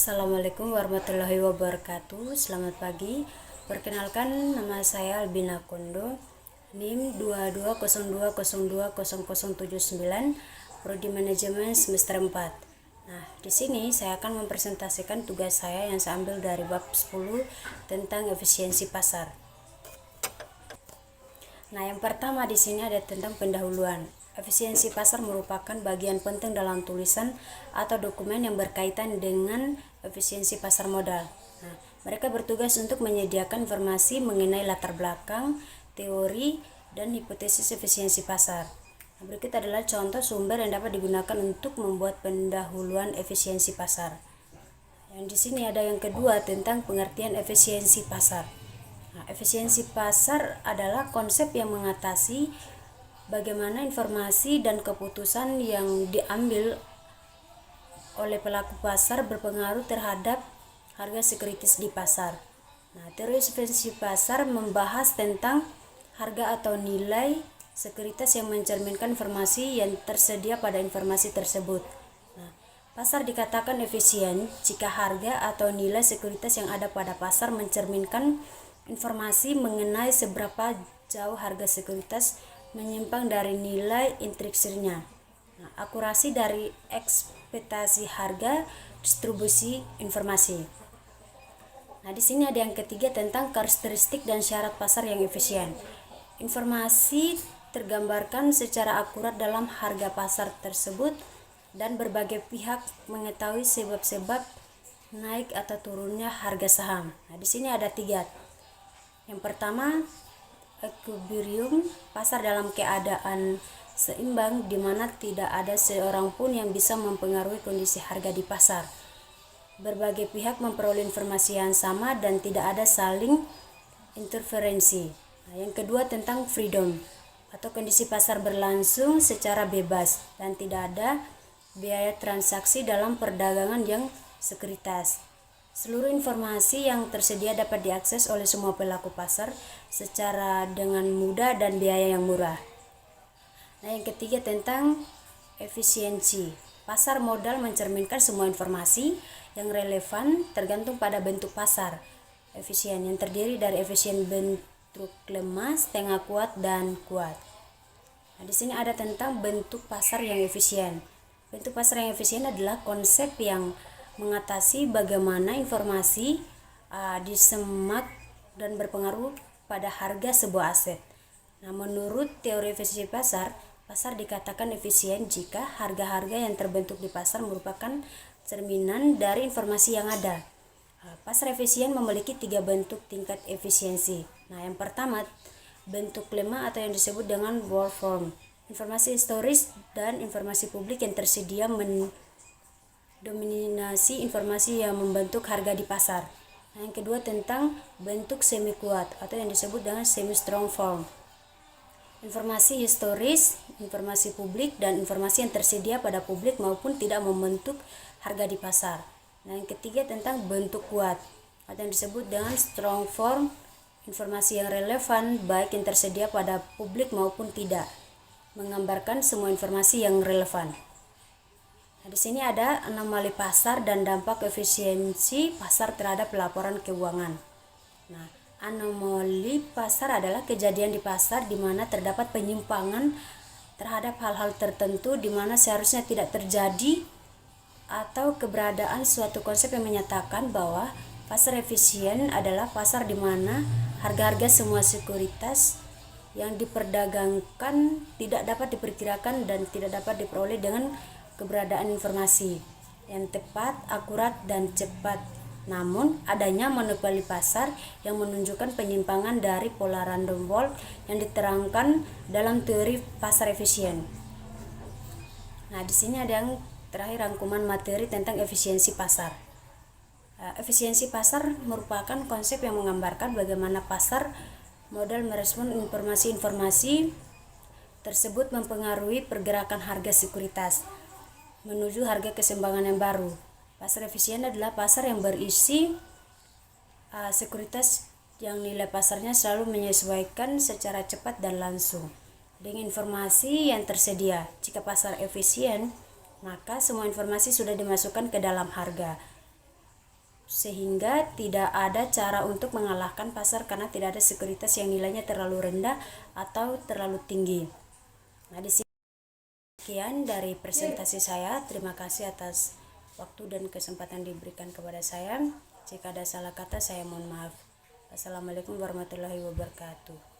Assalamualaikum warahmatullahi wabarakatuh. Selamat pagi. Perkenalkan, nama saya Albina Kondo, NIM 2202020079, Prodi Manajemen semester 4. Nah, di sini saya akan mempresentasikan tugas saya yang saya ambil dari bab 10 tentang efisiensi pasar. Nah, yang pertama di sini ada tentang pendahuluan. Efisiensi pasar merupakan bagian penting dalam tulisan atau dokumen yang berkaitan dengan efisiensi pasar modal. Nah, mereka bertugas untuk menyediakan informasi mengenai latar belakang, teori, dan hipotesis efisiensi pasar. Nah, berikut adalah contoh sumber yang dapat digunakan untuk membuat pendahuluan efisiensi pasar. Yang di sini ada yang kedua tentang pengertian efisiensi pasar. Nah, efisiensi pasar adalah konsep yang mengatasi bagaimana informasi dan keputusan yang diambil oleh pelaku pasar berpengaruh terhadap harga sekuritas di pasar. Nah, teori efisiensi pasar membahas tentang harga atau nilai sekuritas yang mencerminkan informasi yang tersedia pada informasi tersebut. Nah, pasar dikatakan efisien jika harga atau nilai sekuritas yang ada pada pasar mencerminkan informasi mengenai seberapa jauh harga sekuritas menyimpang dari nilai intrinsiknya. Nah, akurasi dari ekspektasi harga, distribusi informasi. Nah, di sini ada yang ketiga tentang karakteristik dan syarat pasar yang efisien. Informasi tergambarkan secara akurat dalam harga pasar tersebut dan berbagai pihak mengetahui sebab-sebab naik atau turunnya harga saham. Nah, di sini ada tiga. Yang pertama, equilibrium, pasar dalam keadaan seimbang di mana tidak ada seorang pun yang bisa mempengaruhi kondisi harga di pasar. Berbagai pihak memperoleh informasi yang sama dan tidak ada saling interferensi. Nah, yang kedua tentang freedom atau kondisi pasar berlangsung secara bebas dan tidak ada biaya transaksi dalam perdagangan yang sekuritas. Seluruh informasi yang tersedia dapat diakses oleh semua pelaku pasar secara dengan mudah dan biaya yang murah. Nah, yang ketiga tentang efisiensi. Pasar modal mencerminkan semua informasi yang relevan tergantung pada bentuk pasar efisien yang terdiri dari efisien bentuk lemah, setengah kuat, dan kuat. Nah, di sini ada tentang bentuk pasar yang efisien. Bentuk pasar yang efisien adalah konsep yang mengatasi bagaimana informasi disemat dan berpengaruh pada harga sebuah aset. Nah, menurut teori efisiensi pasar, pasar dikatakan efisien jika harga-harga yang terbentuk di pasar merupakan cerminan dari informasi yang ada. Pasar efisien memiliki tiga bentuk tingkat efisiensi. Nah, yang pertama, bentuk lemah atau yang disebut dengan whole form. Informasi historis dan informasi publik yang tersedia mendominasi informasi yang membentuk harga di pasar. Nah, yang kedua tentang bentuk semi kuat atau yang disebut dengan semi strong form. Informasi historis, informasi publik, dan informasi yang tersedia pada publik maupun tidak membentuk harga di pasar. Nah, yang ketiga tentang bentuk kuat atau yang disebut dengan strong form, informasi yang relevan baik yang tersedia pada publik maupun tidak, menggambarkan semua informasi yang relevan. Nah, di sini ada anomali pasar dan dampak efisiensi pasar terhadap laporan keuangan. Nah, anomali pasar adalah kejadian di pasar di mana terdapat penyimpangan terhadap hal-hal tertentu di mana seharusnya tidak terjadi, atau keberadaan suatu konsep yang menyatakan bahwa pasar efisien adalah pasar di mana harga-harga semua sekuritas yang diperdagangkan tidak dapat diperkirakan dan tidak dapat diperoleh dengan keberadaan informasi yang tepat, akurat, dan cepat. Namun, adanya monopoli pasar yang menunjukkan penyimpangan dari pola random walk yang diterangkan dalam teori pasar efisien. Nah, di sini ada yang terakhir rangkuman materi tentang efisiensi pasar. Efisiensi pasar merupakan konsep yang menggambarkan bagaimana pasar modal merespon informasi-informasi tersebut mempengaruhi pergerakan harga sekuritas menuju harga keseimbangan yang baru. Pasar efisien adalah pasar yang berisi sekuritas yang nilai pasarnya selalu menyesuaikan secara cepat dan langsung dengan informasi yang tersedia. Jika pasar efisien, maka semua informasi sudah dimasukkan ke dalam harga. sehingga tidak ada cara untuk mengalahkan pasar karena tidak ada sekuritas yang nilainya terlalu rendah atau terlalu tinggi. Nah, di sini sekian dari presentasi saya. Terima kasih atas waktu dan kesempatan diberikan kepada saya. Jika ada salah kata, saya mohon maaf. Assalamualaikum warahmatullahi wabarakatuh.